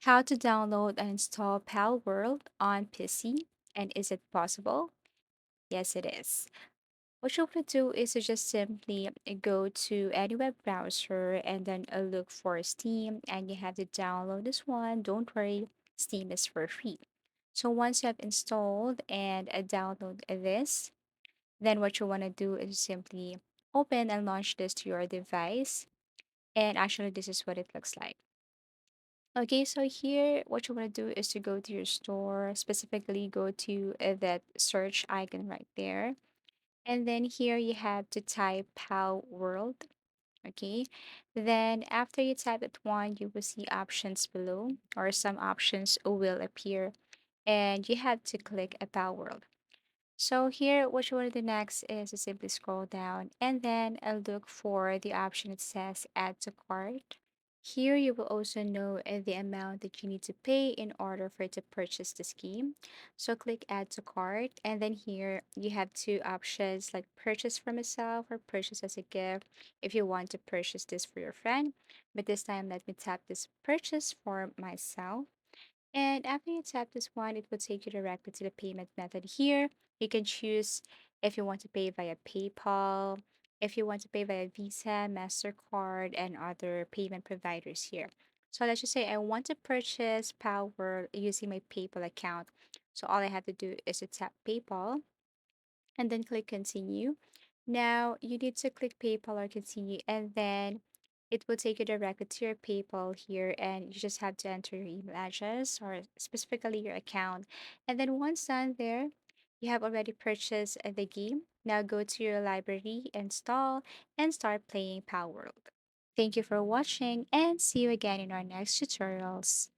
How to download and install Palworld on PC, and is it possible? Yes, it is. What you want to do is to just simply go to any web browser and then look for Steam, and you have to download this one. Don't worry, Steam is for free. So once you have installed and download this, then what you want to do is simply open and launch this to your device. And actually, this is what it looks like. Okay, so here, what you want to do is to go to your store, specifically go to that search icon right there. And then here you have to type Pow World. Okay, then after you type that one, you will see options below, or some options will appear, and you have to click About World. So here, what you want to do next is to simply scroll down and then look for the option that says Add to Cart. Here, you will also know the amount that you need to pay in order for you to purchase the scheme. So click Add to Cart, and then here you have two options like purchase for myself or purchase as a gift if you want to purchase this for your friend. But this time, let me tap this purchase for myself. And after you tap this one, it will take you directly to the payment method here. You can choose if you want to pay via PayPal, if you want to pay via Visa, MasterCard, and other payment providers here. So let's just say I want to purchase Power using my PayPal account. So all I have to do is to tap PayPal and then click continue. Now you need to click PayPal or continue, and then it will take you directly to your PayPal here, and you just have to enter your email address or specifically your account. And then once done there, you have already purchased the game. Now go to your library, install, and start playing Power World. Thank you for watching, and see you again in our next tutorials.